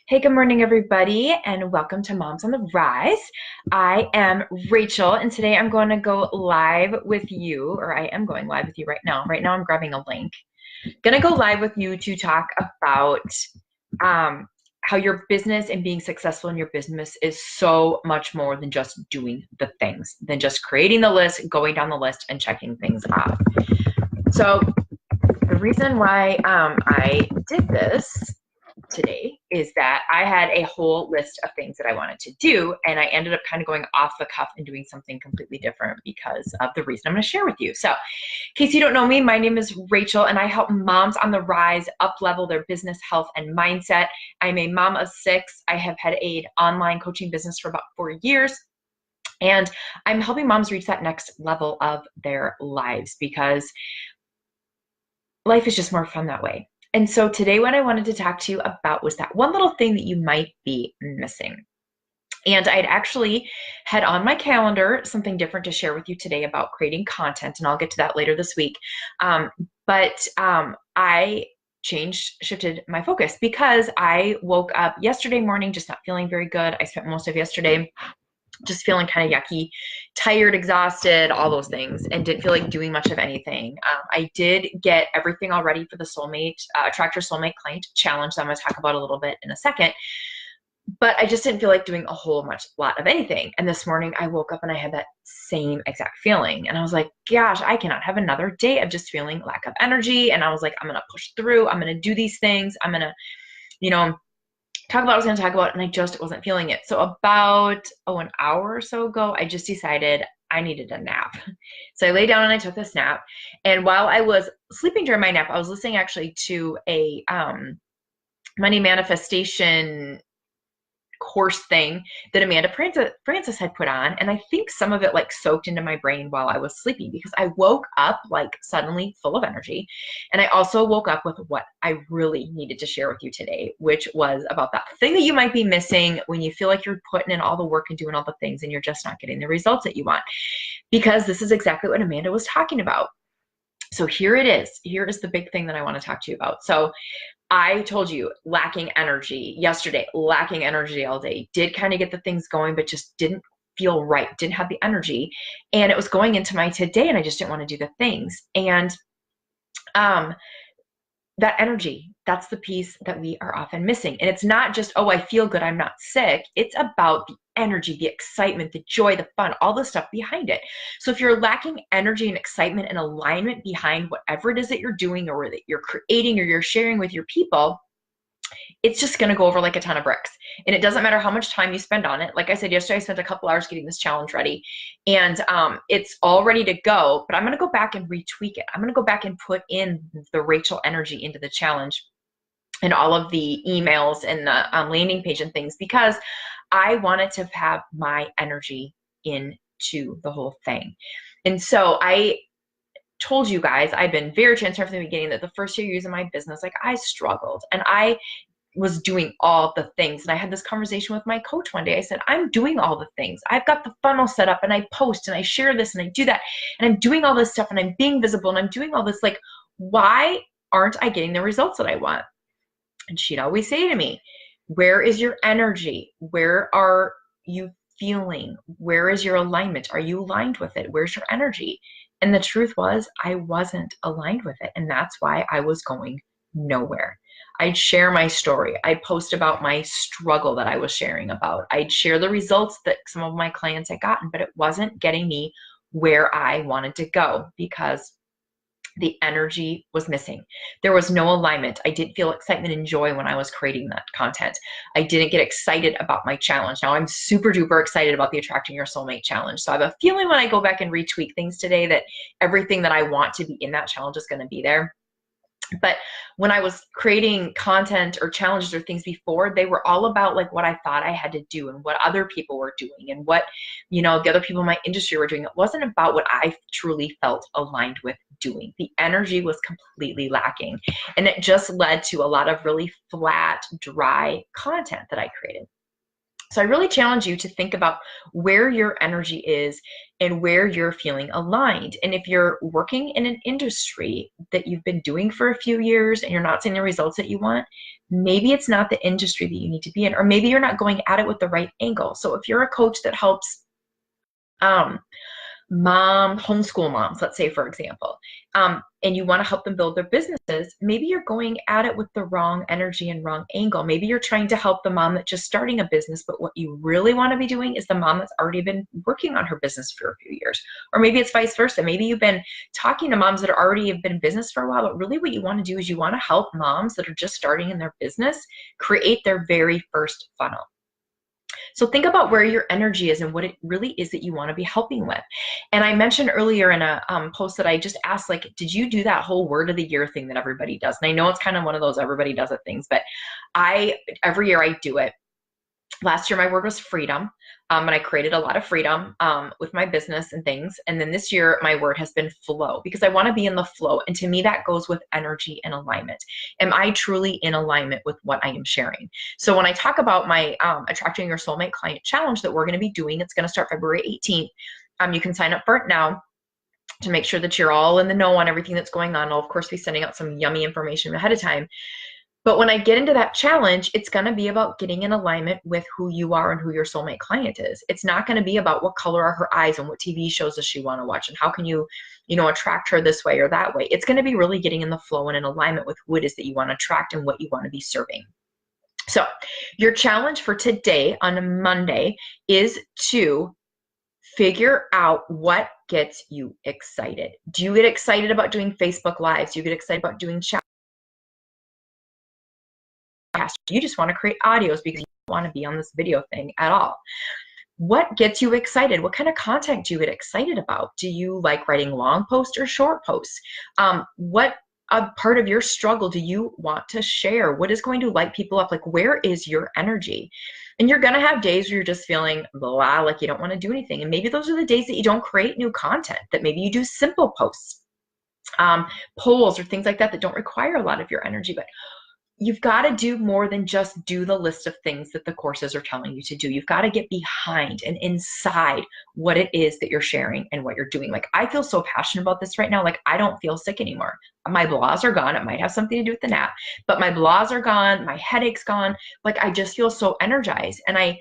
Hey, good morning, everybody, and welcome to Moms on the Rise. I am Rachel, and today I'm going to go live with you, or I am going live with you right now. Right now, I'm grabbing a link. Going to go live with you to talk about how your business and being successful in your business is so much more than just doing the things, than just creating the list, going down the list, and checking things off. So, the reason why I did this today is that I had a whole list of things that I wanted to do, and I ended up kind of going off the cuff and doing something completely different because of the reason I'm going to share with you. So, in case you don't know me, my name is Rachel, and I help moms on the rise up-level their business, health, and mindset. I'm a mom of 6. I have had an online coaching business for about 4 years. And I'm helping moms reach that next level of their lives because life is just more fun that way. And so today what I wanted to talk to you about was that one little thing that you might be missing. And I'd actually had on my calendar something different to share with you today about creating content, and I'll get to that later this week. I shifted my focus because I woke up yesterday morning just not feeling very good. I spent most of yesterday just feeling kind of yucky, tired, exhausted, all those things, and didn't feel like doing much of anything. I did get everything all ready for the Attract Your Soulmate Client challenge that I'm going to talk about a little bit in a second. But I just didn't feel like doing a whole lot of anything. And this morning I woke up and I had that same exact feeling. And I was like, gosh, I cannot have another day of just feeling lack of energy. And I was like, I'm going to push through. I'm going to do these things. I'm going to, talk about what I was going to talk about, and I just wasn't feeling it. So about an hour or so ago, I just decided I needed a nap. So I lay down and I took this nap. And while I was sleeping during my nap, I was listening actually to a money manifestation course thing that Amanda Francis had put on, and I think some of it like soaked into my brain while I was sleeping because I woke up like suddenly full of energy. And I also woke up with what I really needed to share with you today, which was about that thing that you might be missing when you feel like you're putting in all the work and doing all the things and you're just not getting the results that you want, because this is exactly what Amanda was talking about. So here it is. Here is the big thing that I want to talk to you about. So I told you, lacking energy yesterday, lacking energy all day, did kind of get the things going, but just didn't feel right, didn't have the energy. And it was going into my today, and I just didn't want to do the things. And that energy, that's the piece that we are often missing. And it's not just, oh, I feel good, I'm not sick. It's about the energy, the excitement, the joy, the fun, all the stuff behind it. So if you're lacking energy and excitement and alignment behind whatever it is that you're doing or that you're creating or you're sharing with your people, it's just going to go over like a ton of bricks. And it doesn't matter how much time you spend on it. Like I said yesterday, I spent a couple hours getting this challenge ready, and it's all ready to go, but I'm going to go back and retweak it. I'm going to go back and put in the Rachel energy into the challenge and all of the emails and the landing page and things, because I wanted to have my energy into the whole thing. And so I told you guys, I've been very transparent from the beginning that the first year using my business, like I struggled and I was doing all the things. And I had this conversation with my coach one day. I said, I'm doing all the things. I've got the funnel set up and I post and I share this and I do that. And I'm doing all this stuff and I'm being visible and I'm doing all this. Like, why aren't I getting the results that I want? And she'd always say to me, where is your energy? Where are you feeling? Where is your alignment? Are you aligned with it? Where's your energy? And the truth was, I wasn't aligned with it. And that's why I was going nowhere. I'd share my story. I'd post about my struggle that I was sharing about. I'd share the results that some of my clients had gotten, but it wasn't getting me where I wanted to go because the energy was missing. There was no alignment. I didn't feel excitement and joy when I was creating that content. I didn't get excited about my challenge. Now I'm super duper excited about the Attracting Your Soulmate challenge. So I have a feeling when I go back and retweak things today that everything that I want to be in that challenge is going to be there. But when I was creating content or challenges or things before, they were all about like what I thought I had to do and what other people were doing and what, the other people in my industry were doing. It wasn't about what I truly felt aligned with doing. The energy was completely lacking. And it just led to a lot of really flat, dry content that I created. So I really challenge you to think about where your energy is and where you're feeling aligned. And if you're working in an industry that you've been doing for a few years and you're not seeing the results that you want, maybe it's not the industry that you need to be in, or maybe you're not going at it with the right angle. So if you're a coach that helps um, homeschool moms, let's say, for example, and you want to help them build their businesses, maybe you're going at it with the wrong energy and wrong angle. Maybe you're trying to help the mom that's just starting a business, but what you really want to be doing is the mom that's already been working on her business for a few years. Or maybe it's vice versa. Maybe you've been talking to moms that are already have been in business for a while, but really what you want to do is you want to help moms that are just starting in their business create their very first funnel. So think about where your energy is and what it really is that you want to be helping with. And I mentioned earlier in a post that I just asked, like, did you do that whole word of the year thing that everybody does? And I know it's kind of one of those everybody does it things, but every year I do it. Last year, my word was freedom, and I created a lot of freedom with my business and things. And then this year, my word has been flow, because I want to be in the flow. And to me, that goes with energy and alignment. Am I truly in alignment with what I am sharing? So when I talk about my Attracting Your Soulmate Client Challenge that we're going to be doing, it's going to start February 18th. You can sign up for it now to make sure that you're all in the know on everything that's going on. I'll, of course, be sending out some yummy information ahead of time. But when I get into that challenge, it's going to be about getting in alignment with who you are and who your soulmate client is. It's not going to be about what color are her eyes and what TV shows does she want to watch and how can you attract her this way or that way. It's going to be really getting in the flow and in alignment with who it is that you want to attract and what you want to be serving. So your challenge for today on Monday is to figure out what gets you excited. Do you get excited about doing Facebook Lives? Do you get excited about doing chat? You just want to create audios because you don't want to be on this video thing at all. What gets you excited? What kind of content do you get excited about? Do you like writing long posts or short posts? What a part of your struggle do you want to share? What is going to light people up? Like, where is your energy? And you're going to have days where you're just feeling blah, like you don't want to do anything. And maybe those are the days that you don't create new content, that maybe you do simple posts, polls or things like that don't require a lot of your energy. But you've got to do more than just do the list of things that the courses are telling you to do. You've got to get behind and inside what it is that you're sharing and what you're doing. Like, I feel so passionate about this right now. Like, I don't feel sick anymore. My blahs are gone. It might have something to do with the nap, but my blahs are gone. My headache's gone. Like, I just feel so energized. And I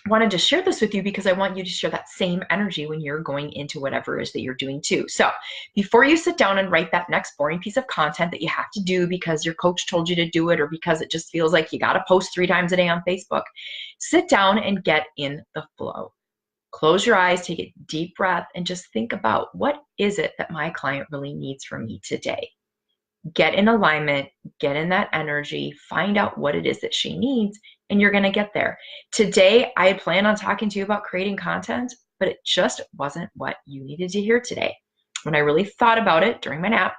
wanted to share this with you because I want you to share that same energy when you're going into whatever it is that you're doing too. So before you sit down and write that next boring piece of content that you have to do because your coach told you to do it, or because it just feels like you got to post 3 times a day on Facebook, sit down and get in the flow. Close your eyes, take a deep breath, and just think about, what is it that my client really needs from me today? Get in alignment, get in that energy, find out what it is that she needs, and you're going to get there. Today, I had planned on talking to you about creating content, but it just wasn't what you needed to hear today. When I really thought about it during my nap,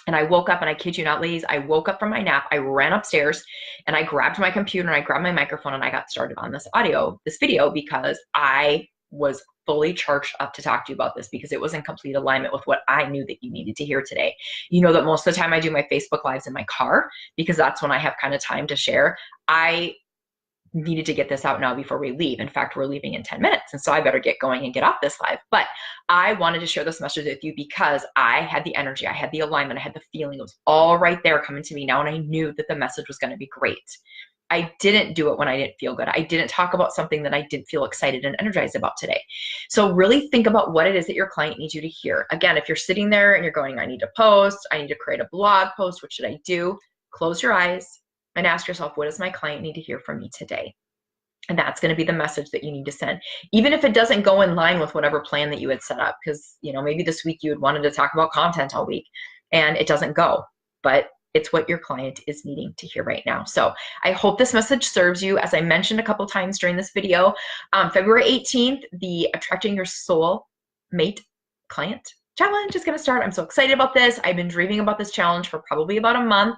and I woke up, and I kid you not, ladies, I woke up from my nap, I ran upstairs, and I grabbed my computer, and I grabbed my microphone, and I got started on this video, because I was fully charged up to talk to you about this, because it was in complete alignment with what I knew that you needed to hear today. You know that most of the time I do my Facebook Lives in my car, because that's when I have kind of time to share. I needed to get this out now before we leave. In fact, we're leaving in 10 minutes. And so I better get going and get off this live. But I wanted to share this message with you because I had the energy, I had the alignment, I had the feeling. It was all right there coming to me now. And I knew that the message was going to be great. I didn't do it when I didn't feel good. I didn't talk about something that I didn't feel excited and energized about today. So really think about what it is that your client needs you to hear. Again, if you're sitting there and you're going, I need to post, I need to create a blog post, what should I do? Close your eyes and ask yourself, what does my client need to hear from me today? And that's going to be the message that you need to send, even if it doesn't go in line with whatever plan that you had set up. Because, maybe this week you had wanted to talk about content all week and it doesn't go, but it's what your client is needing to hear right now. So I hope this message serves you. As I mentioned a couple times during this video, February 18th, the Attracting Your Soulmate Client Challenge is going to start. I'm so excited about this. I've been dreaming about this challenge for probably about a month.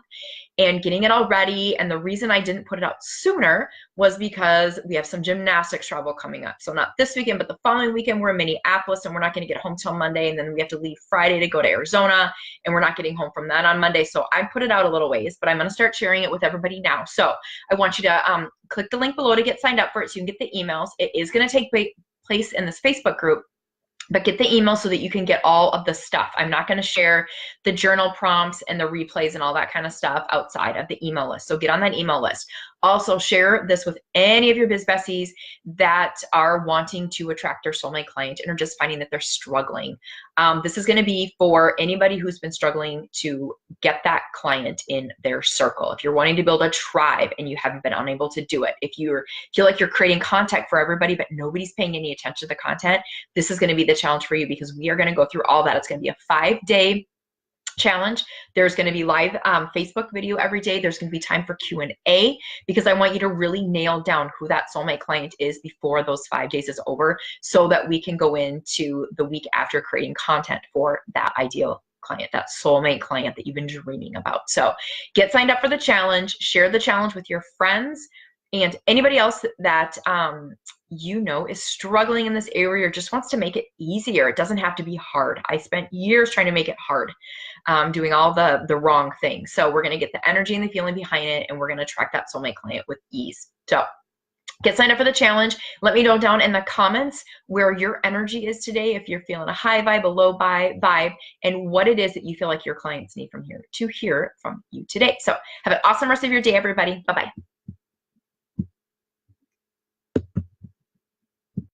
and getting it all ready. And the reason I didn't put it out sooner was because we have some gymnastics travel coming up. So not this weekend, but the following weekend, we're in Minneapolis, and we're not going to get home till Monday. And then we have to leave Friday to go to Arizona, and we're not getting home from that on Monday. So I put it out a little ways, but I'm going to start sharing it with everybody now. So I want you to click the link below to get signed up for it so you can get the emails. It is going to take place in this Facebook group, but get the email so that you can get all of the stuff. I'm not going to share the journal prompts and the replays and all that kind of stuff outside of the email list. So get on that email list. Also share this with any of your biz besties that are wanting to attract their soulmate client and are just finding that they're struggling. This is going to be for anybody who's been struggling to get that client in their circle. If you're wanting to build a tribe and you haven't been unable to do it, if you feel like you're creating content for everybody but nobody's paying any attention to the content, this is going to be the challenge for you, because we are going to go through all that. It's going to be a 5-day challenge. There's going to be live Facebook video every day. There's going to be time for Q&A, because I want you to really nail down who that soulmate client is before those 5 days is over, so that we can go into the week after creating content for that ideal client, that soulmate client that you've been dreaming about. So get signed up for the challenge, share the challenge with your friends and anybody else that you know is struggling in this area or just wants to make it easier. It doesn't have to be hard. I spent years trying to make it hard, doing all the wrong things. So we're going to get the energy and the feeling behind it, and we're going to attract that soulmate client with ease. So get signed up for the challenge. Let me know down in the comments where your energy is today, if you're feeling a high vibe, a low vibe, and what it is that you feel like your clients need to hear from you today. So have an awesome rest of your day, everybody. Bye-bye.